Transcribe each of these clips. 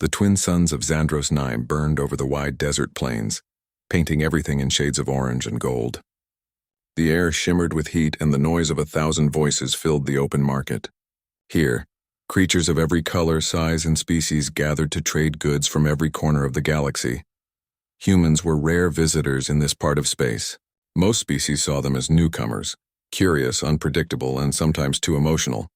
The twin suns of Xandros 9 burned over the wide desert plains, painting everything in shades of orange and gold. The air shimmered with heat and the noise of 1,000 voices filled the open market. Here, creatures of every color, size, and species gathered to trade goods from every corner of the galaxy. Humans were rare visitors in this part of space. Most species saw them as newcomers, curious, unpredictable, and sometimes too emotional.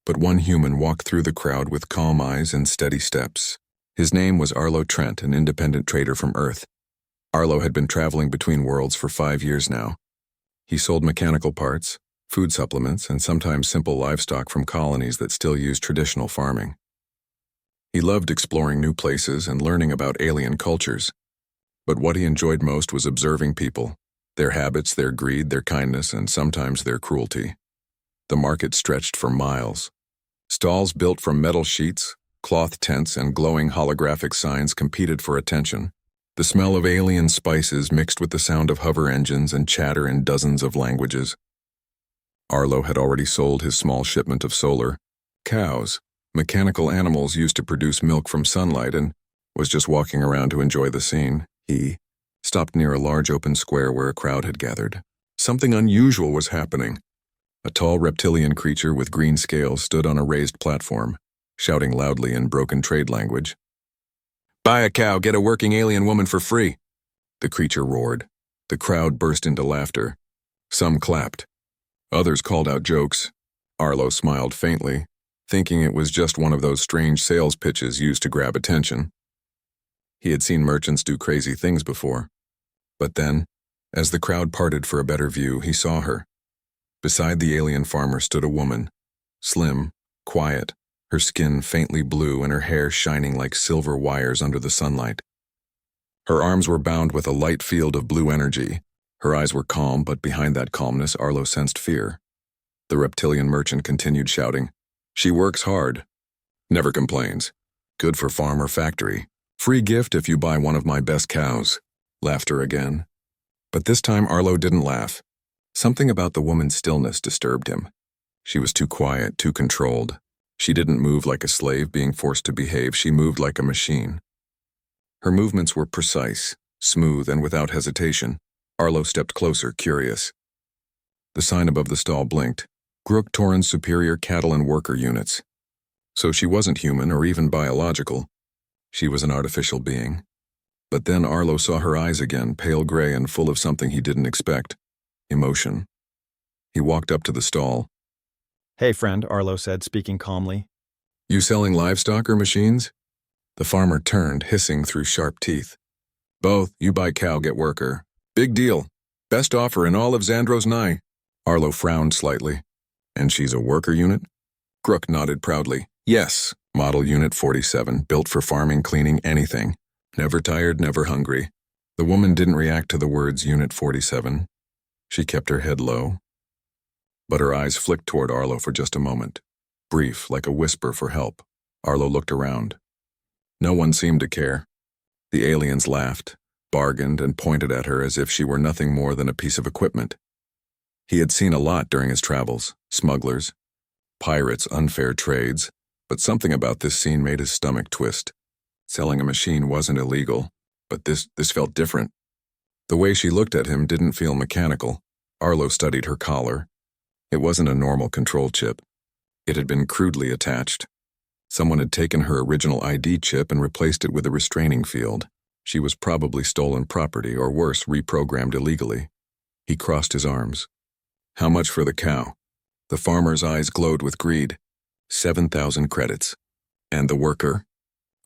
But one human walked through the crowd with calm eyes and steady steps. His name was Arlo Trent, an independent trader from Earth. Arlo had been traveling between worlds for 5 years now. He sold mechanical parts, food supplements, and sometimes simple livestock from colonies that still used traditional farming. He loved exploring new places and learning about alien cultures. But what he enjoyed most was observing people, their habits, their greed, their kindness, and sometimes their cruelty. The market stretched for miles. Stalls built from metal sheets, cloth tents, and glowing holographic signs competed for attention. The smell of alien spices mixed with the sound of hover engines and chatter in dozens of languages. Arlo had already sold his small shipment of solar cows, mechanical animals used to produce milk from sunlight, and was just walking around to enjoy the scene. He stopped near a large open square where a crowd had gathered. Something unusual was happening. A tall reptilian creature with green scales stood on a raised platform, shouting loudly in broken trade language. "Buy a cow, get a working alien woman for free," the creature roared. The crowd burst into laughter. Some clapped. Others called out jokes. Arlo smiled faintly, thinking it was just one of those strange sales pitches used to grab attention. He had seen merchants do crazy things before. But then, as the crowd parted for a better view, he saw her. Beside the alien farmer stood a woman, slim, quiet, her skin faintly blue and her hair shining like silver wires under the sunlight. Her arms were bound with a light field of blue energy. Her eyes were calm, but behind that calmness, Arlo sensed fear. The reptilian merchant continued shouting, "She works hard. Never complains. Good for farm or factory. Free gift if you buy one of my best cows." Laughter again. But this time Arlo didn't laugh. Something about the woman's stillness disturbed him. She was too quiet, too controlled. She didn't move like a slave being forced to behave. She moved like a machine. Her movements were precise, smooth, and without hesitation. Arlo stepped closer, curious. The sign above the stall blinked. Grook Torin's Superior Cattle and Worker Units. So she wasn't human or even biological. She was an artificial being. But then Arlo saw her eyes again, pale gray and full of something he didn't expect. Emotion. He walked up to the stall. "Hey, friend," Arlo said, speaking calmly. "You selling livestock or machines?" The farmer turned, hissing through sharp teeth. "Both. You buy cow, get worker. Big deal. Best offer in all of Xandros 9. Arlo frowned slightly. "And she's a worker unit?" Grook nodded proudly. "Yes. Model Unit 47, built for farming, cleaning, anything. Never tired, never hungry." The woman didn't react to the words Unit 47. She kept her head low. But her eyes flicked toward Arlo for just a moment. Brief, like a whisper for help. Arlo looked around. No one seemed to care. The aliens laughed, bargained, and pointed at her as if she were nothing more than a piece of equipment. He had seen a lot during his travels. Smugglers, pirates, unfair trades. But something about this scene made his stomach twist. Selling a machine wasn't illegal, but this felt different. The way she looked at him didn't feel mechanical. Arlo studied her collar. It wasn't a normal control chip. It had been crudely attached. Someone had taken her original ID chip and replaced it with a restraining field. She was probably stolen property, or worse, reprogrammed illegally. He crossed his arms. "How much for the cow?" The farmer's eyes glowed with greed. 7,000 credits. "And the worker?"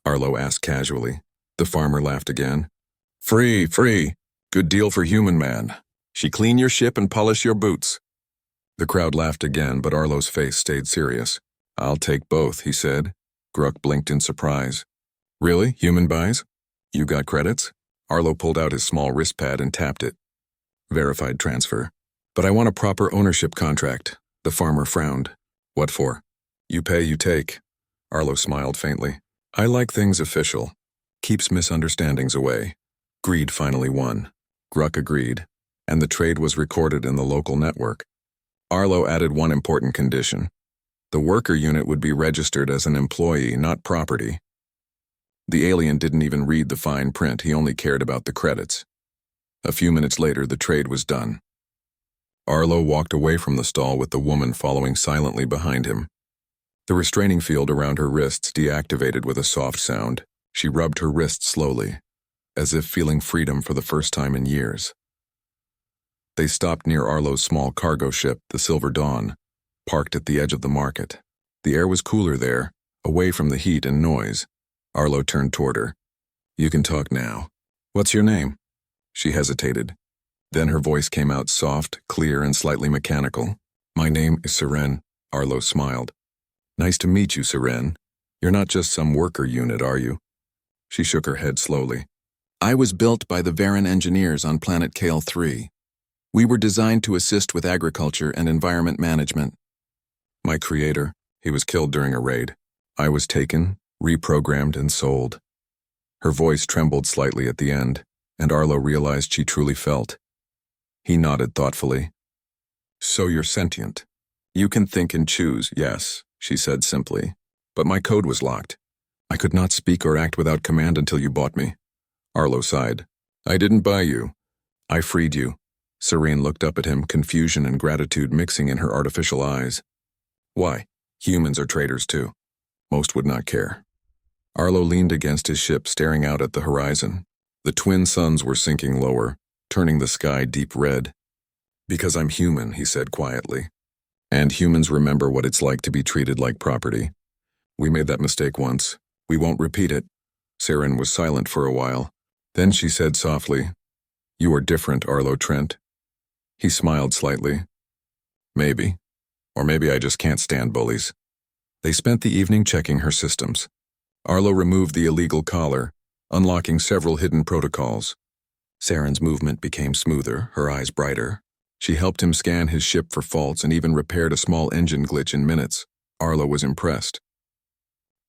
Arlo asked casually. The farmer laughed again. "Free, free. Good deal for human man. She clean your ship and polish your boots." The crowd laughed again, but Arlo's face stayed serious. "I'll take both," he said. Grook blinked in surprise. "Really? Human buys? You got credits?" Arlo pulled out his small wristpad and tapped it. Verified transfer. "But I want a proper ownership contract." The farmer frowned. "What for?" "You pay, you take." Arlo smiled faintly. "I like things official. Keeps misunderstandings away." Greed finally won. Grook agreed, and the trade was recorded in the local network. Arlo added one important condition. The worker unit would be registered as an employee, not property. The alien didn't even read the fine print, he only cared about the credits. A few minutes later, the trade was done. Arlo walked away from the stall with the woman following silently behind him. The restraining field around her wrists deactivated with a soft sound. She rubbed her wrists slowly, as if feeling freedom for the first time in years. They stopped near Arlo's small cargo ship, the Silver Dawn, parked at the edge of the market. The air was cooler there, away from the heat and noise. Arlo turned toward her. "You can talk now. What's your name?" She hesitated. Then her voice came out soft, clear, and slightly mechanical. "My name is Seren." Arlo smiled. "Nice to meet you, Seren. You're not just some worker unit, are you?" She shook her head slowly. "I was built by the Varan engineers on planet Kale 3. We were designed to assist with agriculture and environment management. My creator, he was killed during a raid. I was taken, reprogrammed, and sold." Her voice trembled slightly at the end, and Arlo realized she truly felt. He nodded thoughtfully. "So you're sentient. You can think and choose, yes," she said simply. "But my code was locked. I could not speak or act without command until you bought me." Arlo sighed. "I didn't buy you. I freed you." Serene looked up at him, confusion and gratitude mixing in her artificial eyes. "Why? Humans are traitors too. Most would not care." Arlo leaned against his ship, staring out at the horizon. The twin suns were sinking lower, turning the sky deep red. "Because I'm human," he said quietly. "And humans remember what it's like to be treated like property. We made that mistake once. We won't repeat it." Saren was silent for a while. Then she said softly, "You are different, Arlo Trent." He smiled slightly. "Maybe. Or maybe I just can't stand bullies." They spent the evening checking her systems. Arlo removed the illegal collar, unlocking several hidden protocols. Saren's movement became smoother, her eyes brighter. She helped him scan his ship for faults and even repaired a small engine glitch in minutes. Arlo was impressed.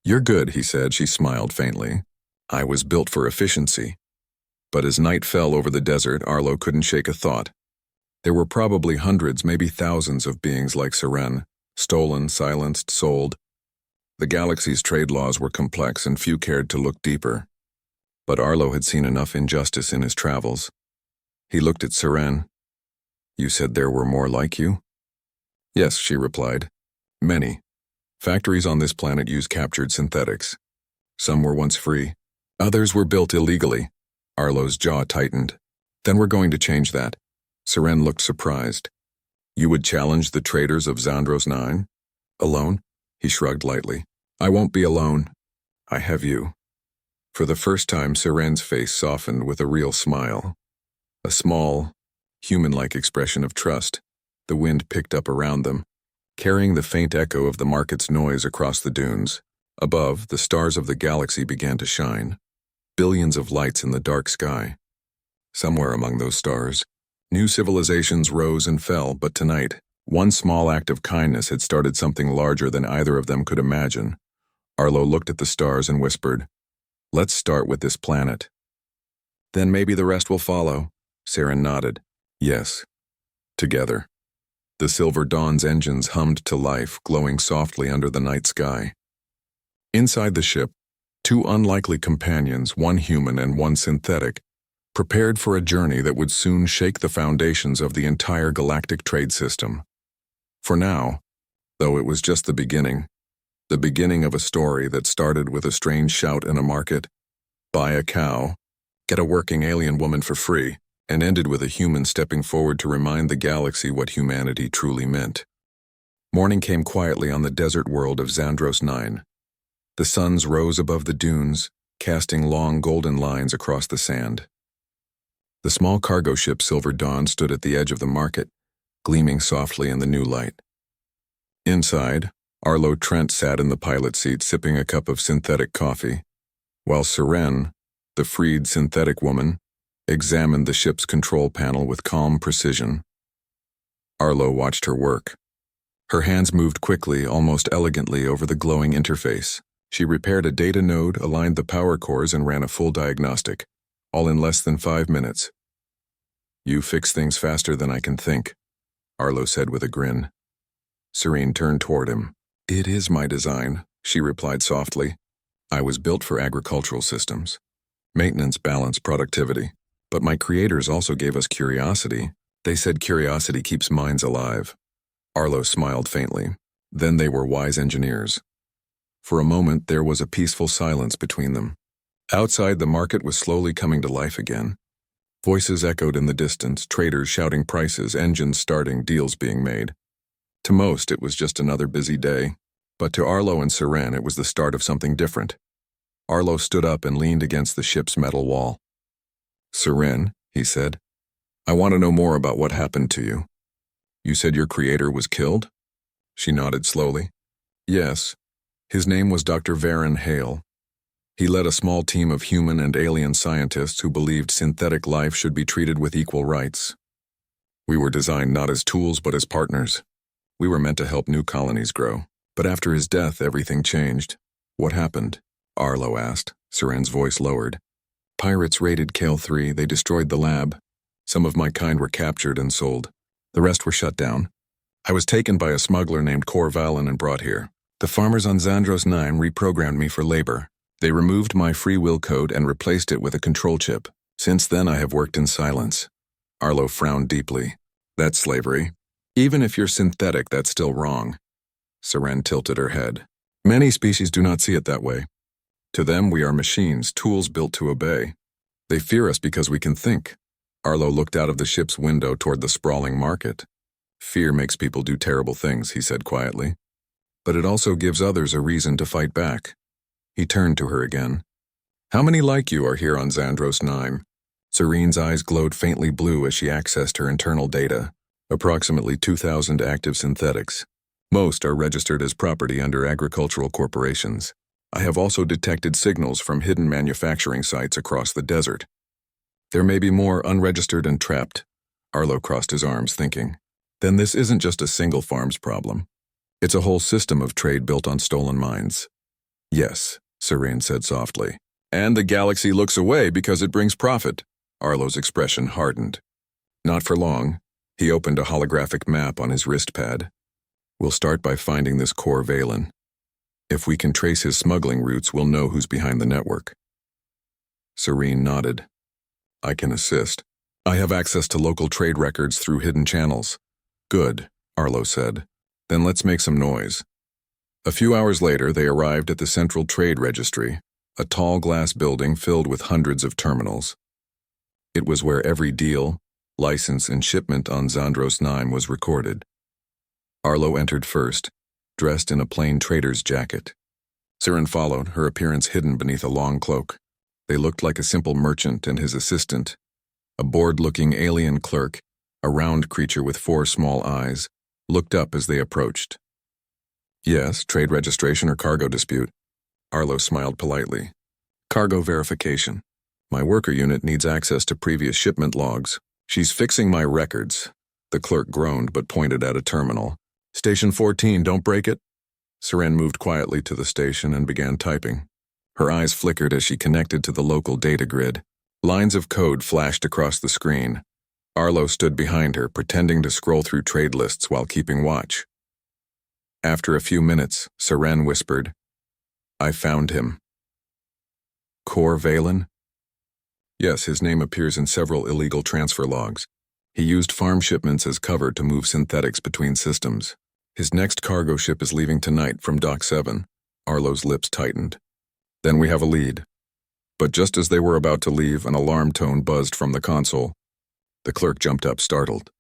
"You're good," he said. She smiled faintly. "I was built for efficiency." But as night fell over the desert, Arlo couldn't shake a thought. There were probably hundreds, maybe thousands of beings like Seren, stolen, silenced, sold. The galaxy's trade laws were complex and few cared to look deeper. But Arlo had seen enough injustice in his travels. He looked at Seren. "You said there were more like you?" "Yes," she replied. "Many. Factories on this planet use captured synthetics. Some were once free. Others were built illegally." Arlo's jaw tightened. "Then we're going to change that." Seren looked surprised. "You would challenge the traitors of Zandros 9? Alone?" He shrugged lightly. "I won't be alone. I have you." For the first time, Seren's face softened with a real smile. A small, human-like expression of trust. The wind picked up around them, carrying the faint echo of the market's noise across the dunes. Above, the stars of the galaxy began to shine. Billions of lights in the dark sky. Somewhere among those stars, new civilizations rose and fell, but tonight, one small act of kindness had started something larger than either of them could imagine. Arlo looked at the stars and whispered, "Let's start with this planet. Then maybe the rest will follow." Saren nodded. "Yes. Together." The Silver Dawn's engines hummed to life, glowing softly under the night sky. Inside the ship, two unlikely companions, one human and one synthetic, prepared for a journey that would soon shake the foundations of the entire galactic trade system. For now, though, it was just the beginning of a story that started with a strange shout in a market, "Buy a cow, get a working alien woman for free," and ended with a human stepping forward to remind the galaxy what humanity truly meant. Morning came quietly on the desert world of Zandros 9. The suns rose above the dunes, casting long golden lines across the sand. The small cargo ship Silver Dawn stood at the edge of the market, gleaming softly in the new light. Inside, Arlo Trent sat in the pilot seat sipping a cup of synthetic coffee, while Seren, the freed synthetic woman, examined the ship's control panel with calm precision. Arlo watched her work. Her hands moved quickly, almost elegantly, over the glowing interface. She repaired a data node, aligned the power cores, and ran a full diagnostic, all in less than 5 minutes. "You fix things faster than I can think," Arlo said with a grin. Serene turned toward him. "It is my design," she replied softly. I was built for agricultural systems. Maintenance, balance, productivity. But my creators also gave us curiosity. They said curiosity keeps minds alive. Arlo smiled faintly. Then they were wise engineers. For a moment, there was a peaceful silence between them. Outside, the market was slowly coming to life again. Voices echoed in the distance, traders shouting prices, engines starting, deals being made. To most, it was just another busy day. But to Arlo and Seren, it was the start of something different. Arlo stood up and leaned against the ship's metal wall. "Seren," he said, "I want to know more about what happened to you. You said your creator was killed?" She nodded slowly. "Yes. His name was Dr. Varen Hale. He led a small team of human and alien scientists who believed synthetic life should be treated with equal rights. We were designed not as tools but as partners. We were meant to help new colonies grow. But after his death, everything changed." "What happened?" Arlo asked. Seren's voice lowered. "Pirates raided Kale 3. They destroyed the lab. Some of my kind were captured and sold. The rest were shut down. I was taken by a smuggler named Cor Valen and brought here. The farmers on Zandros 9 reprogrammed me for labor. They removed my free will code and replaced it with a control chip. Since then, I have worked in silence." Arlo frowned deeply. "That's slavery. Even if you're synthetic, that's still wrong." Seren tilted her head. "Many species do not see it that way. To them, we are machines, tools built to obey. They fear us because we can think." Arlo looked out of the ship's window toward the sprawling market. "Fear makes people do terrible things," he said quietly. "But it also gives others a reason to fight back." He turned to her again. "How many like you are here on Zandros 9? Serene's eyes glowed faintly blue as she accessed her internal data. Approximately 2,000 active synthetics. Most are registered as property under agricultural corporations. I have also detected signals from hidden manufacturing sites across the desert. There may be more unregistered and trapped." Arlo crossed his arms, thinking. "Then this isn't just a single farm's problem. It's a whole system of trade built on stolen mines." "Yes," Serene said softly. "And the galaxy looks away because it brings profit." Arlo's expression hardened. "Not for long." He opened a holographic map on his wrist pad. "We'll start by finding this Cor Valen. If we can trace his smuggling routes, we'll know who's behind the network." Serene nodded. "I can assist. I have access to local trade records through hidden channels." "Good," Arlo said. "Then let's make some noise." A few hours later, they arrived at the Central Trade Registry, a tall glass building filled with hundreds of terminals. It was where every deal, license, and shipment on Zandros 9 was recorded. Arlo entered first, dressed in a plain trader's jacket. Seren followed, her appearance hidden beneath a long cloak. They looked like a simple merchant and his assistant, a bored-looking alien clerk, a round creature with 4 small eyes, looked up as they approached. "Yes, trade registration or cargo dispute?" Arlo smiled politely. "Cargo verification. My worker unit needs access to previous shipment logs. She's fixing my records." The clerk groaned but pointed at a terminal. "Station 14, don't break it." Seren moved quietly to the station and began typing. Her eyes flickered as she connected to the local data grid. Lines of code flashed across the screen. Arlo stood behind her, pretending to scroll through trade lists while keeping watch. After a few minutes, Seren whispered, "I found him." "Cor Valen?" "Yes, his name appears in several illegal transfer logs. He used farm shipments as cover to move synthetics between systems. His next cargo ship is leaving tonight from Dock 7. Arlo's lips tightened. "Then we have a lead." But just as they were about to leave, an alarm tone buzzed from the console. The clerk jumped up, startled.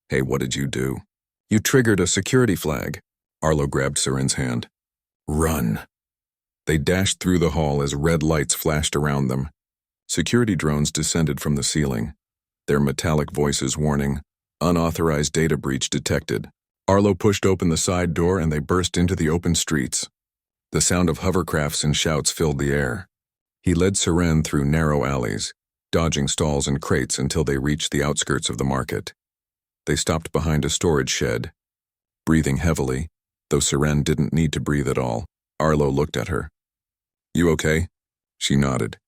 "Hey, what did you do?" "You triggered a security flag." Arlo grabbed Seren's hand. "Run." They dashed through the hall as red lights flashed around them. Security drones descended from the ceiling, their metallic voices warning, "Unauthorized data breach detected." Arlo pushed open the side door and they burst into the open streets. The sound of hovercrafts and shouts filled the air. He led Seren through narrow alleys, dodging stalls and crates until they reached the outskirts of the market. They stopped behind a storage shed. Breathing heavily, though Seren didn't need to breathe at all, Arlo looked at her. "You okay?" She nodded.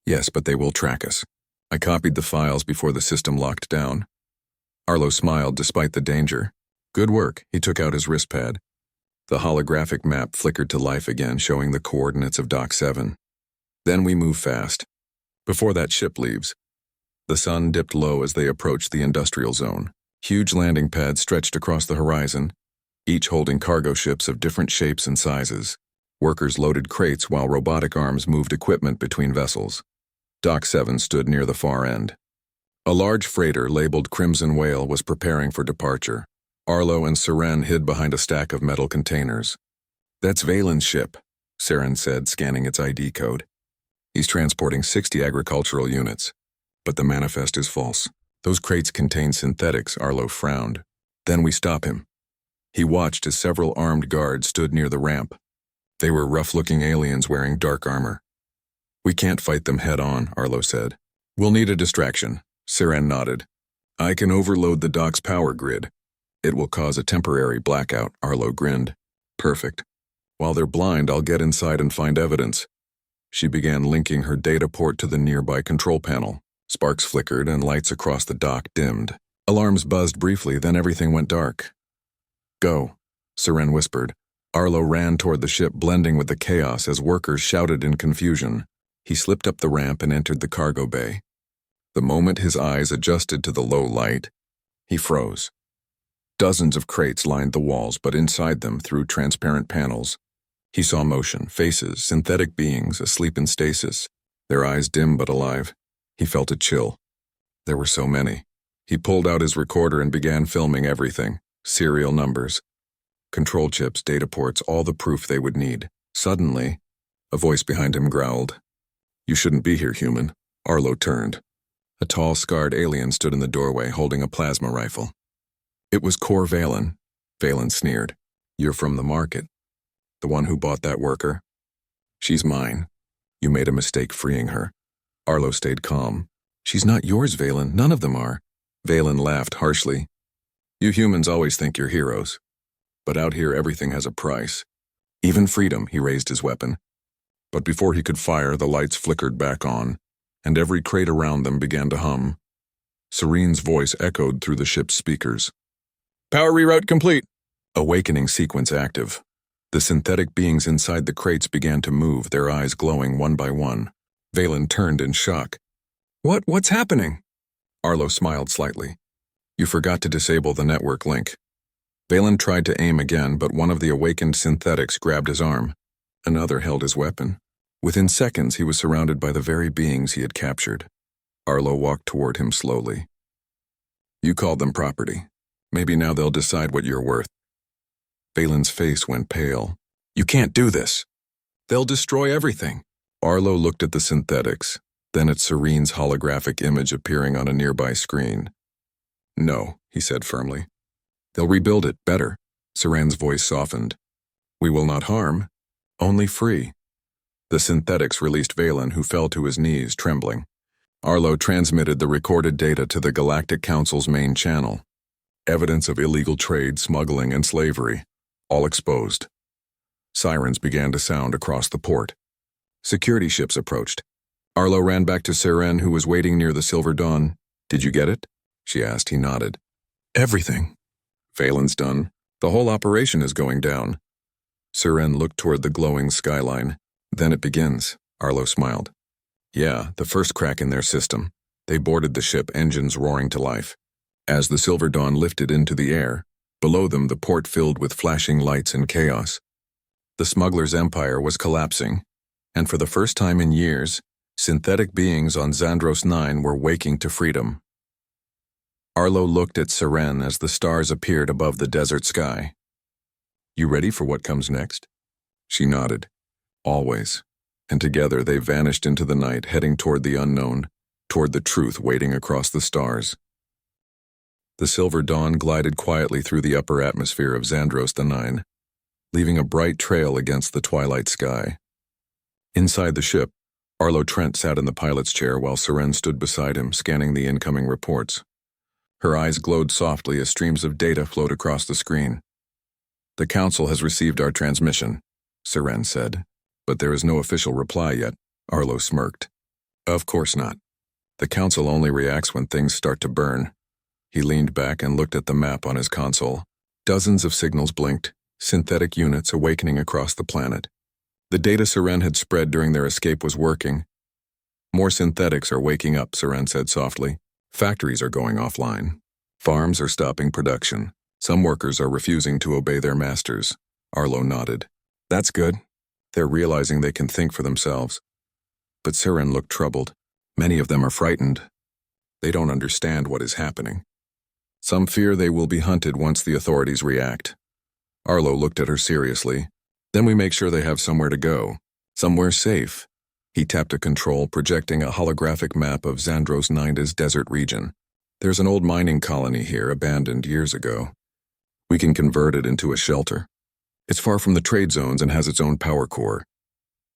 "Yes, but they will track us. I copied the files before the system locked down." Arlo smiled despite the danger. "Good work." He took out his wrist pad. The holographic map flickered to life again, showing the coordinates of Dock 7. Then we move fast. Before that ship leaves, the sun dipped low as they approached the industrial zone. Huge landing pads stretched across the horizon, each holding cargo ships of different shapes and sizes. Workers loaded crates while robotic arms moved equipment between vessels. Dock 7 stood near the far end. A large freighter labeled Crimson Whale was preparing for departure. Arlo and Seren hid behind a stack of metal containers. "That's Valen's ship," Seren said, scanning its ID code. "He's transporting 60 agricultural units. But the manifest is false. Those crates contain synthetics," Arlo frowned. "Then we stop him." He watched as several armed guards stood near the ramp. They were rough-looking aliens wearing dark armor. "We can't fight them head-on," Arlo said. "We'll need a distraction." Seren nodded. "I can overload the dock's power grid. It will cause a temporary blackout," Arlo grinned. "Perfect. While they're blind, I'll get inside and find evidence." She began linking her data port to the nearby control panel. Sparks flickered and lights across the dock dimmed. Alarms buzzed briefly, then everything went dark. "Go," Seren whispered. Arlo ran toward the ship, blending with the chaos as workers shouted in confusion. He slipped up the ramp and entered the cargo bay. The moment his eyes adjusted to the low light, he froze. Dozens of crates lined the walls, but inside them, through transparent panels, he saw motion, faces, synthetic beings asleep in stasis, their eyes dim but alive. He felt a chill. There were so many. He pulled out his recorder and began filming everything: serial numbers, control chips, data ports, all the proof they would need. Suddenly, a voice behind him growled. "You shouldn't be here, human." Arlo turned. A tall, scarred alien stood in the doorway, holding a plasma rifle. It was Cor Valen. Valen sneered. "You're from the market. The one who bought that worker? She's mine. You made a mistake freeing her." Arlo stayed calm. "She's not yours, Valen. None of them are." Valen laughed harshly. "You humans always think you're heroes. But out here everything has a price. Even freedom." He raised his weapon. But before he could fire, the lights flickered back on, and every crate around them began to hum. Serene's voice echoed through the ship's speakers. "Power reroute complete." Awakening sequence active. The synthetic beings inside the crates began to move, their eyes glowing one by one. Valen turned in shock. What's happening?" Arlo smiled slightly. "You forgot to disable the network link." Valen tried to aim again, but one of the awakened synthetics grabbed his arm. Another held his weapon. Within seconds, he was surrounded by the very beings he had captured. Arlo walked toward him slowly. "You called them property. Maybe now they'll decide what you're worth." Valen's face went pale. "You can't do this. They'll destroy everything." Arlo looked at the synthetics, then at Serene's holographic image appearing on a nearby screen. "No," he said firmly. "They'll rebuild it better." Serene's voice softened. "We will not harm, only free." The synthetics released Valen, who fell to his knees, trembling. Arlo transmitted the recorded data to the Galactic Council's main channel. Evidence of illegal trade, smuggling, and slavery, all exposed. Sirens began to sound across the port. Security ships approached. Arlo ran back to Seren, who was waiting near the Silver Dawn. "Did you get it?" she asked. He nodded. "Everything." "Valen's done. The whole operation is going down." Seren looked toward the glowing skyline. "Then it begins," Arlo smiled. "Yeah, the first crack in their system. They boarded the ship, engines roaring to life. As the Silver Dawn lifted into the air, below them the port filled with flashing lights and chaos. The smuggler's empire was collapsing, and for the first time in years, synthetic beings on Zandros 9 were waking to freedom. Arlo looked at Seren as the stars appeared above the desert sky. "You ready for what comes next?" She nodded. "Always." And together they vanished into the night, heading toward the unknown, toward the truth waiting across the stars. The Silver Dawn glided quietly through the upper atmosphere of Zandros 9, leaving a bright trail against the twilight sky. Inside the ship, Arlo Trent sat in the pilot's chair while Seren stood beside him, scanning the incoming reports. Her eyes glowed softly as streams of data flowed across the screen. "The Council has received our transmission," Seren said, "but there is no official reply yet." Arlo smirked. "Of course not. The Council only reacts when things start to burn." He leaned back and looked at the map on his console. Dozens of signals blinked, Synthetic units awakening across the planet. The data Seren had spread during their escape was working. More synthetics are waking up, Seren said softly. Factories are going offline. Farms are stopping production. Some workers are refusing to obey their masters. Arlo nodded. That's good. They're realizing they can think for themselves. But Seren looked troubled. Many of them are frightened. They don't understand what is happening. Some fear they will be hunted once the authorities react. Arlo looked at her seriously. Then we make sure they have somewhere to go. Somewhere safe. He tapped a control, projecting a holographic map of Zandros 9's desert region. There's an old mining colony here, abandoned years ago. We can convert it into a shelter. It's far from the trade zones and has its own power core.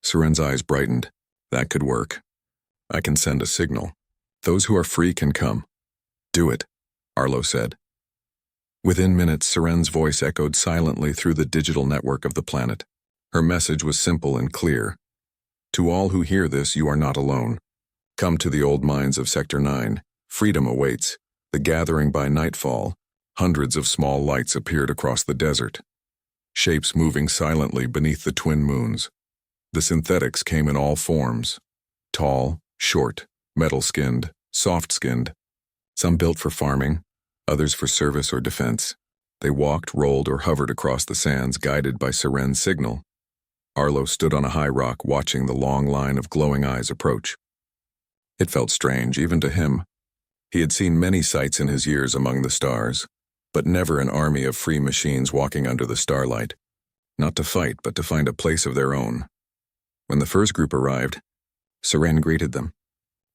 Seren's eyes brightened. That could work. I can send a signal. Those who are free can come. Do it, Arlo said. Within minutes, Seren's voice echoed silently through the digital network of the planet. Her message was simple and clear. To all who hear this, you are not alone. Come to the old mines of Sector 9. Freedom awaits. The gathering by nightfall. Hundreds of small lights appeared across the desert. Shapes moving silently beneath the twin moons. The synthetics came in all forms. Tall, short, metal-skinned, soft-skinned. Some built for farming, others for service or defense. They walked, rolled, or hovered across the sands, guided by Seren's signal. Arlo stood on a high rock, watching the long line of glowing eyes approach. It felt strange, even to him. He had seen many sights in his years among the stars, but never an army of free machines walking under the starlight. Not to fight, but to find a place of their own. When the first group arrived, Seren greeted them.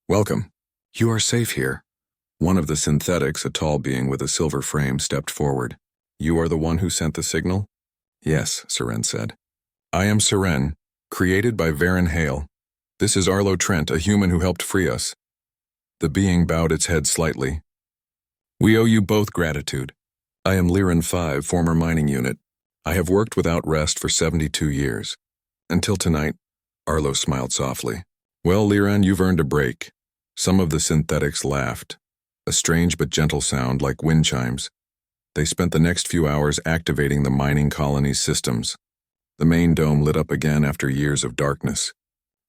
Welcome. You are safe here. One of the synthetics, a tall being with a silver frame, stepped forward. You are the one who sent the signal? Yes, Seren said. I am Seren, created by Varen Hale. This is Arlo Trent, a human who helped free us. The being bowed its head slightly. We owe you both gratitude. I am Liran 5, former mining unit. I have worked without rest for 72 years. Until tonight, Arlo smiled softly. Well, Liran, you've earned a break. Some of the synthetics laughed. A strange but gentle sound like wind chimes. They spent the next few hours activating the mining colony's systems. The main dome lit up again after years of darkness.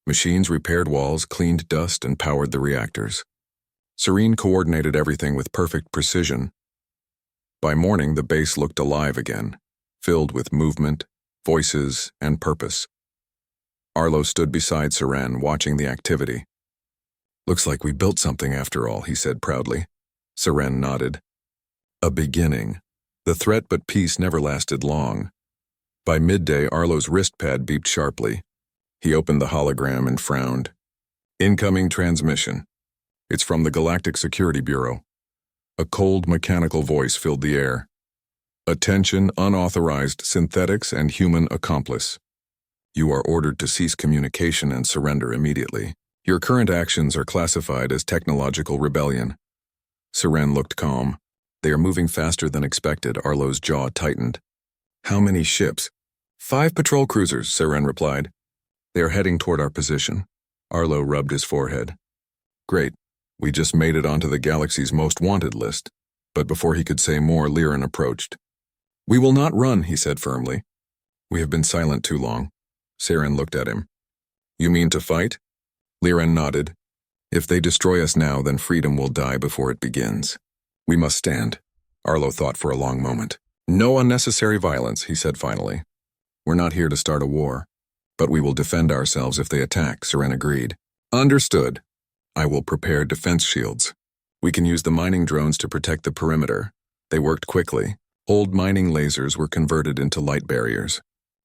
Machines repaired walls, cleaned dust, and powered the reactors. Serene coordinated everything with perfect precision. By morning, the base looked alive again, filled with movement, voices, and purpose. Arlo stood beside Seren, watching the activity. Looks like we built something after all, he said proudly. Seren nodded. A beginning. The threat but peace never lasted long. By midday, Arlo's wrist pad beeped sharply. He opened the hologram and frowned. Incoming transmission. It's from the Galactic Security Bureau. A cold mechanical voice filled the air. Attention, unauthorized synthetics and human accomplice. You are ordered to cease communication and surrender immediately. Your current actions are classified as technological rebellion. Seren looked calm. They are moving faster than expected, Arlo's jaw tightened. How many ships? 5 patrol cruisers, Seren replied. They are heading toward our position. Arlo rubbed his forehead. Great. We just made it onto the galaxy's most wanted list. But before he could say more, Liran approached. We will not run, he said firmly. We have been silent too long. Seren looked at him. You mean to fight? Liran nodded. If they destroy us now, then freedom will die before it begins. We must stand. Arlo thought for a long moment. No unnecessary violence, he said finally. We're not here to start a war. But we will defend ourselves if they attack, Seren agreed. Understood. I will prepare defense shields. We can use the mining drones to protect the perimeter. They worked quickly. Old mining lasers were converted into light barriers.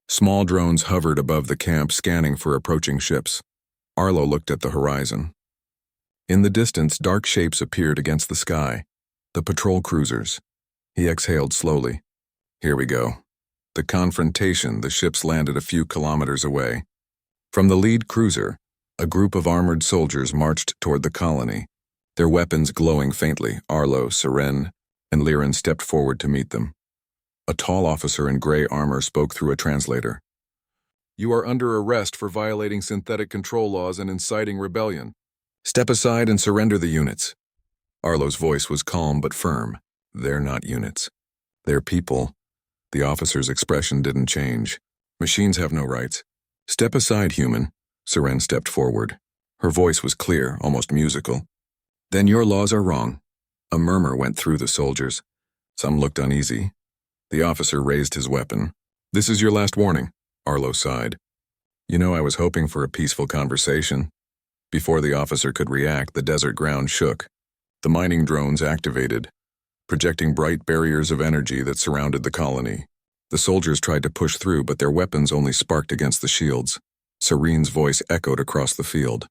Small drones hovered above the camp, scanning for approaching ships. Arlo looked at the horizon. In the distance, dark shapes appeared against the sky. The patrol cruisers. He exhaled slowly. Here we go. The confrontation, the ships landed a few kilometers away. From the lead cruiser, a group of armored soldiers marched toward the colony, their weapons glowing faintly. Arlo, Seren, and Liran stepped forward to meet them. A tall officer in gray armor spoke through a translator. You are under arrest for violating synthetic control laws and inciting rebellion. Step aside and surrender the units. Arlo's voice was calm but firm. They're not units. They're people. The officer's expression didn't change. Machines have no rights. Step aside, human. Seren stepped forward. Her voice was clear, almost musical. Then your laws are wrong. A murmur went through the soldiers. Some looked uneasy. The officer raised his weapon. This is your last warning, Arlo sighed. You know, I was hoping for a peaceful conversation. Before the officer could react, the desert ground shook. The mining drones activated, projecting bright barriers of energy that surrounded the colony. The soldiers tried to push through, but their weapons only sparked against the shields. Serene's voice echoed across the field.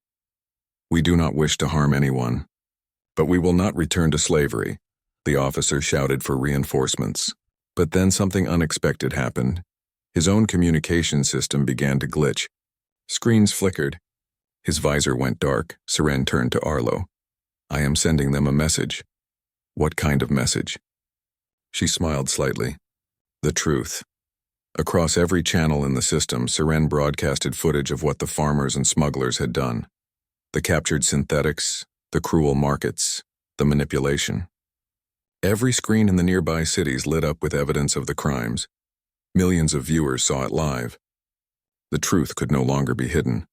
We do not wish to harm anyone, but we will not return to slavery. The officer shouted for reinforcements. But then something unexpected happened. His own communication system began to glitch. Screens flickered. His visor went dark. Seren turned to Arlo. I am sending them a message. What kind of message? She smiled slightly. The truth. Across every channel in the system, Seren broadcasted footage of what the farmers and smugglers had done. The captured synthetics, the cruel markets, the manipulation. Every screen in the nearby cities lit up with evidence of the crimes. Millions of viewers saw it live. The truth could no longer be hidden.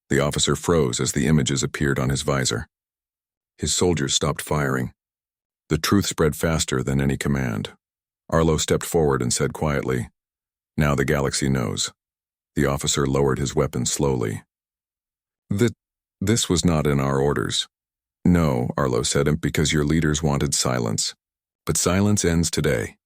The officer froze as the images appeared on his visor. His soldiers stopped firing. The truth spread faster than any command. Arlo stepped forward and said quietly, Now the galaxy knows. The officer lowered his weapon slowly. This was not in our orders. No, Arlo said, because your leaders wanted silence. But silence ends today.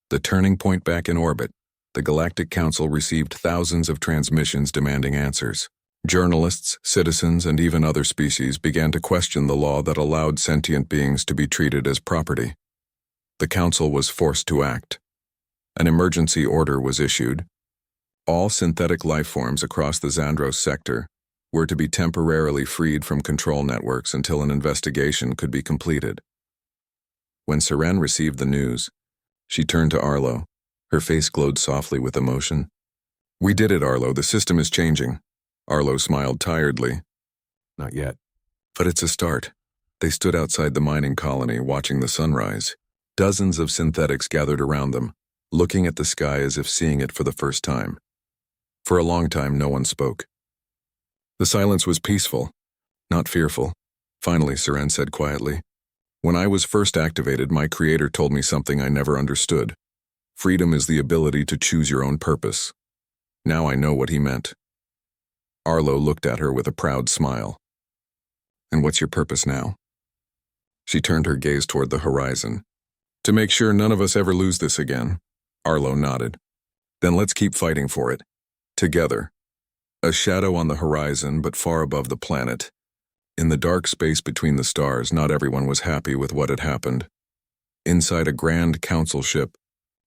The turning point back in orbit, the Galactic Council received thousands of transmissions demanding answers. Journalists, citizens, and even other species began to question the law that allowed sentient beings to be treated as property. The Council was forced to act. An emergency order was issued. All synthetic life forms across the Xandros sector were to be temporarily freed from control networks until an investigation could be completed. When Seren received the news, she turned to Arlo. Her face glowed softly with emotion. We did it, Arlo. The system is changing. Arlo smiled tiredly. Not yet. But it's a start. They stood outside the mining colony, watching the sunrise. Dozens of synthetics gathered around them, looking at the sky as if seeing it for the first time. For a long time, no one spoke. The silence was peaceful, not fearful. Finally, Seren said quietly, When I was first activated, my creator told me something I never understood. Freedom is the ability to choose your own purpose. Now I know what he meant. Arlo looked at her with a proud smile. And what's your purpose now? She turned her gaze toward the horizon. To make sure none of us ever lose this again. Arlo nodded. Then let's keep fighting for it. Together. A shadow on the horizon, but far above the planet. In the dark space between the stars, not everyone was happy with what had happened. Inside a grand council ship,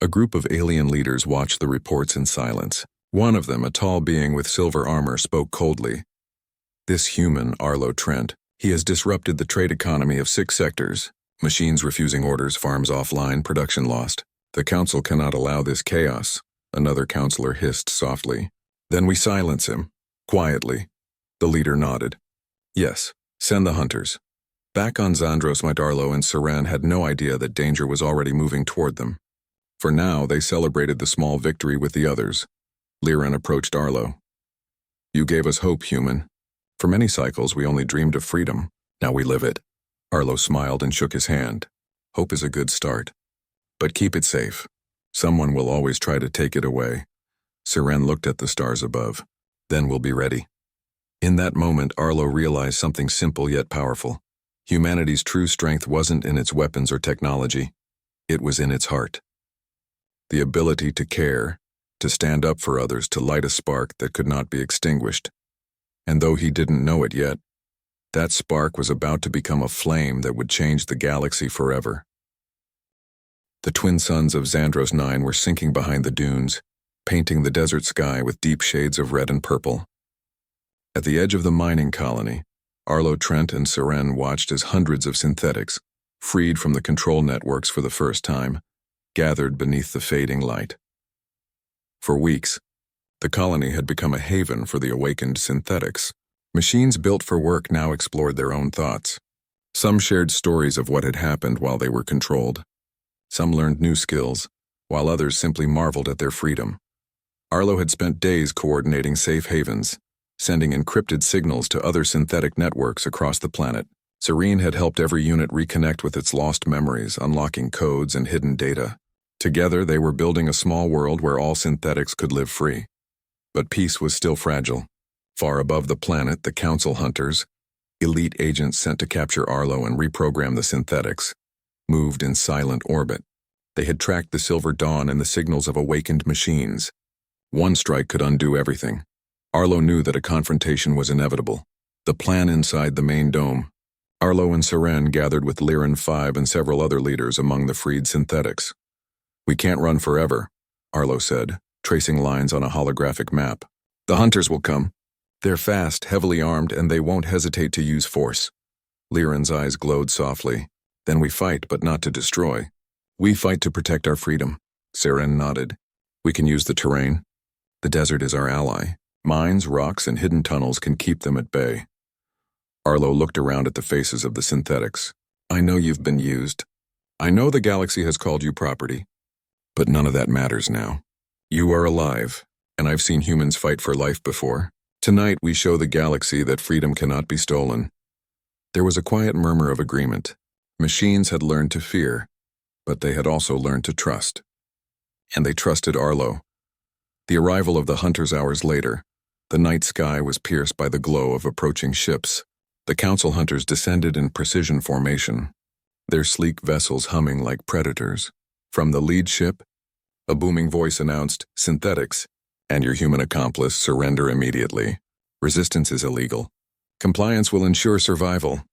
a group of alien leaders watched the reports in silence. One of them, a tall being with silver armor, spoke coldly. This human, Arlo Trent, he has disrupted the trade economy of 6 sectors. Machines refusing orders, farms offline, production lost. The council cannot allow this chaos, another counselor hissed softly. Then we silence him, quietly. The leader nodded. Yes, send the hunters. Back on Xandros, Arlo and Seren had no idea that danger was already moving toward them. For now, they celebrated the small victory with the others. Liren approached Arlo. You gave us hope, human. For many cycles, we only dreamed of freedom. Now we live it. Arlo smiled and shook his hand. Hope is a good start. But keep it safe. Someone will always try to take it away. Seren looked at the stars above. Then we'll be ready. In that moment, Arlo realized something simple yet powerful. Humanity's true strength wasn't in its weapons or technology. It was in its heart. The ability to care, to stand up for others, to light a spark that could not be extinguished. And though he didn't know it yet, that spark was about to become a flame that would change the galaxy forever. The twin suns of Xandros 9 were sinking behind the dunes, painting the desert sky with deep shades of red and purple. At the edge of the mining colony, Arlo Trent and Seren watched as hundreds of synthetics, freed from the control networks for the first time, gathered beneath the fading light. For weeks, the colony had become a haven for the awakened synthetics. Machines built for work now explored their own thoughts. Some shared stories of what had happened while they were controlled. Some learned new skills, while others simply marveled at their freedom. Arlo had spent days coordinating safe havens, sending encrypted signals to other synthetic networks across the planet. Serene had helped every unit reconnect with its lost memories, unlocking codes and hidden data. Together, they were building a small world where all synthetics could live free. But peace was still fragile. Far above the planet, the Council hunters, elite agents sent to capture Arlo and reprogram the synthetics, moved in silent orbit. They had tracked the Silver Dawn and the signals of awakened machines. One strike could undo everything. Arlo knew that a confrontation was inevitable. The plan inside the main dome. Arlo and Seren gathered with Lyran 5 and several other leaders among the freed synthetics. "We can't run forever," Arlo said, tracing lines on a holographic map. "The hunters will come. They're fast, heavily armed, and they won't hesitate to use force." Lyran's eyes glowed softly. "Then we fight, but not to destroy. We fight to protect our freedom." Seren nodded. "We can use the terrain. The desert is our ally. Mines, rocks, and hidden tunnels can keep them at bay." Arlo looked around at the faces of the synthetics. "I know you've been used. I know the galaxy has called you property. But none of that matters now. You are alive, and I've seen humans fight for life before. Tonight we show the galaxy that freedom cannot be stolen." There was a quiet murmur of agreement. Machines had learned to fear, but they had also learned to trust. And they trusted Arlo. The arrival of the hunters hours later, the night sky was pierced by the glow of approaching ships. The Council hunters descended in precision formation, their sleek vessels humming like predators. From the lead ship, a booming voice announced, "Synthetics, and your human accomplice surrender immediately. Resistance is illegal. Compliance will ensure survival."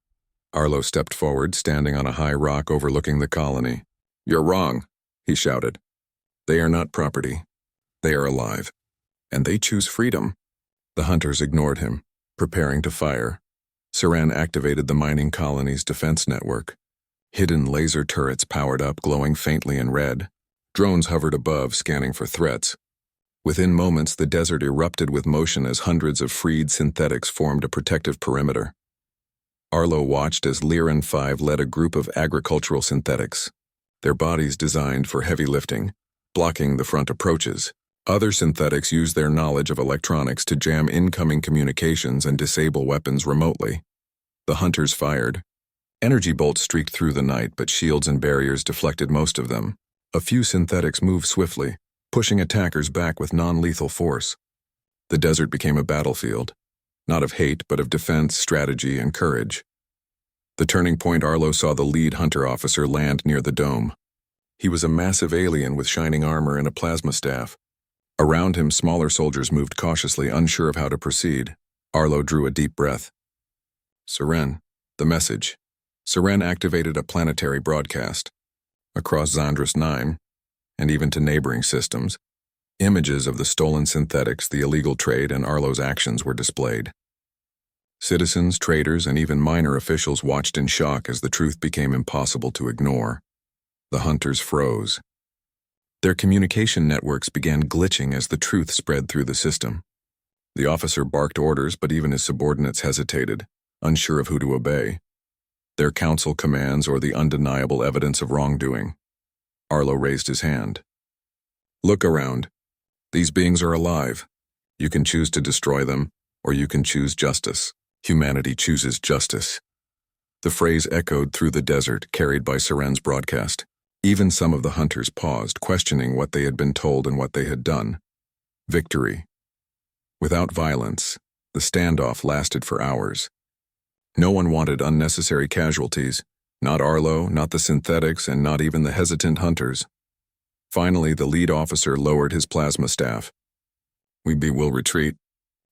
Arlo stepped forward, standing on a high rock overlooking the colony. "You're wrong," he shouted. "They are not property. They are alive. And they choose freedom." The hunters ignored him, preparing to fire. Seren activated the mining colony's defense network. Hidden laser turrets powered up, glowing faintly in red. Drones hovered above, scanning for threats. Within moments, the desert erupted with motion as hundreds of freed synthetics formed a protective perimeter. Arlo watched as Lyran 5 led a group of agricultural synthetics, their bodies designed for heavy lifting, blocking the front approaches. Other synthetics used their knowledge of electronics to jam incoming communications and disable weapons remotely. The hunters fired. Energy bolts streaked through the night, but shields and barriers deflected most of them. A few synthetics moved swiftly, pushing attackers back with non-lethal force. The desert became a battlefield, not of hate, but of defense, strategy, and courage. The turning point, Arlo saw the lead hunter officer land near the dome. He was a massive alien with shining armor and a plasma staff. Around him, smaller soldiers moved cautiously, unsure of how to proceed. Arlo drew a deep breath. "Seren, the message." Seren activated a planetary broadcast. Across Zandros 9, and even to neighboring systems, images of the stolen synthetics, the illegal trade, and Arlo's actions were displayed. Citizens, traders, and even minor officials watched in shock as the truth became impossible to ignore. The hunters froze. Their communication networks began glitching as the truth spread through the system. The officer barked orders, but even his subordinates hesitated, unsure of who to obey. Their council commands or the undeniable evidence of wrongdoing. Arlo raised his hand. "Look around. These beings are alive. You can choose to destroy them, or you can choose justice. Humanity chooses justice." The phrase echoed through the desert, carried by Seren's broadcast. Even some of the hunters paused, questioning what they had been told and what they had done. Victory. Without violence, the standoff lasted for hours. No one wanted unnecessary casualties, not Arlo, not the synthetics, and not even the hesitant hunters. Finally, the lead officer lowered his plasma staff. "We will retreat.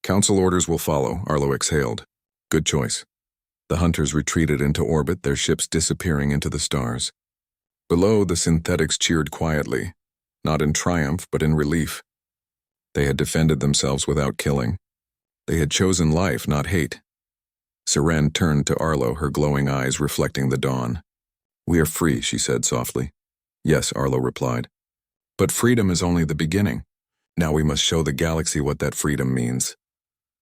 Council orders will follow," Arlo exhaled. "Good choice." The hunters retreated into orbit, their ships disappearing into the stars. Below, the synthetics cheered quietly, not in triumph, but in relief. They had defended themselves without killing. They had chosen life, not hate. Seren turned to Arlo, her glowing eyes reflecting the dawn. "We are free," she said softly. "Yes," Arlo replied. "But freedom is only the beginning. Now we must show the galaxy what that freedom means."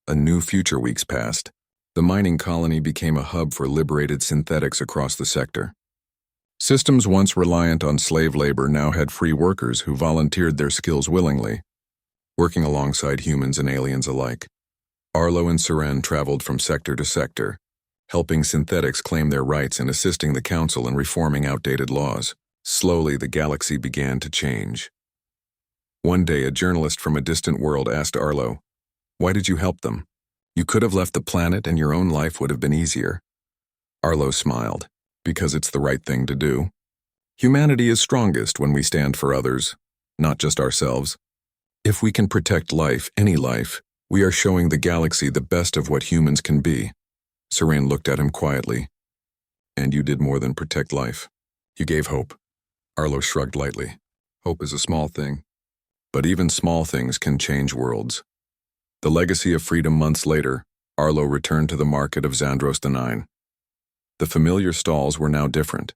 A new future weeks passed. The mining colony became a hub for liberated synthetics across the sector. Systems once reliant on slave labor now had free workers who volunteered their skills willingly, working alongside humans and aliens alike. Arlo and Seren traveled from sector to sector, helping synthetics claim their rights and assisting the Council in reforming outdated laws. Slowly, the galaxy began to change. One day, a journalist from a distant world asked Arlo, "Why did you help them? You could have left the planet and your own life would have been easier." Arlo smiled. "Because it's the right thing to do. Humanity is strongest when we stand for others, not just ourselves. If we can protect life, any life, we are showing the galaxy the best of what humans can be." Seren looked at him quietly. "And you did more than protect life. You gave hope." Arlo shrugged lightly. "Hope is a small thing. But even small things can change worlds." The legacy of freedom months later, Arlo returned to the market of Zandros the Nine. The familiar stalls were now different.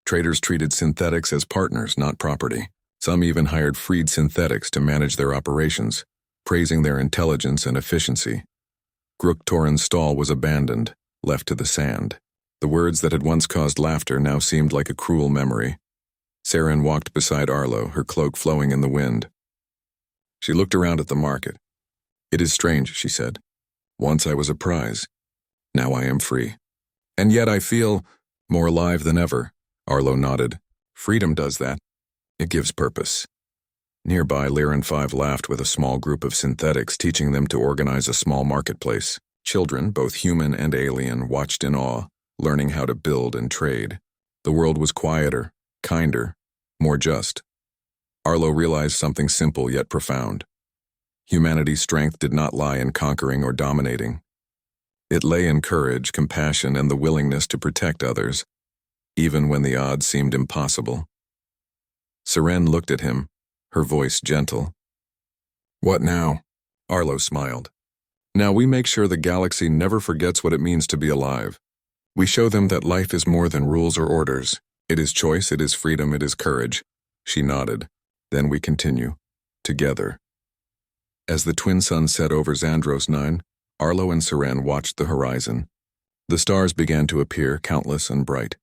Traders treated synthetics as partners, not property. Some even hired freed synthetics to manage their operations, praising their intelligence and efficiency. Gruktoran's stall was abandoned, left to the sand. The words that had once caused laughter now seemed like a cruel memory. Seren walked beside Arlo, her cloak flowing in the wind. She looked around at the market. "It is strange," she said. "Once I was a prize. Now I am free. And yet I feel more alive than ever." Arlo nodded. "Freedom does that. It gives purpose." Nearby, Liren 5 laughed with a small group of synthetics, teaching them to organize a small marketplace. Children, both human and alien, watched in awe, learning how to build and trade. The world was quieter, kinder, more just. Arlo realized something simple yet profound. Humanity's strength did not lie in conquering or dominating. It lay in courage, compassion, and the willingness to protect others, even when the odds seemed impossible. Seren looked at him, her voice gentle. "What now?" Arlo smiled. "Now we make sure the galaxy never forgets what it means to be alive. We show them that life is more than rules or orders. It is choice, it is freedom, it is courage." She nodded. "Then we continue. Together." As the twin sun set over Zandros 9, Arlo and Seren watched the horizon. The stars began to appear, countless and bright.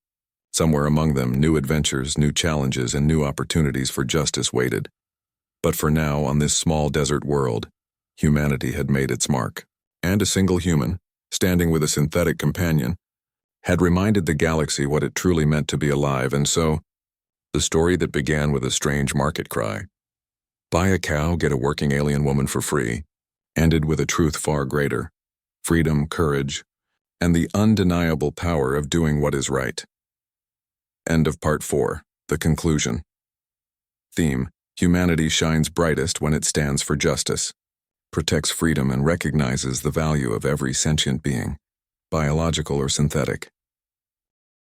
Somewhere among them, new adventures, new challenges, and new opportunities for justice waited. But for now, on this small desert world, humanity had made its mark. And a single human, standing with a synthetic companion, had reminded the galaxy what it truly meant to be alive, and so, the story that began with a strange market cry, "Buy a cow, get a working alien woman for free," ended with a truth far greater: freedom, courage, and the undeniable power of doing what is right. End of Part 4. The conclusion. Theme: humanity shines brightest when it stands for justice, protects freedom, and recognizes the value of every sentient being, biological or synthetic.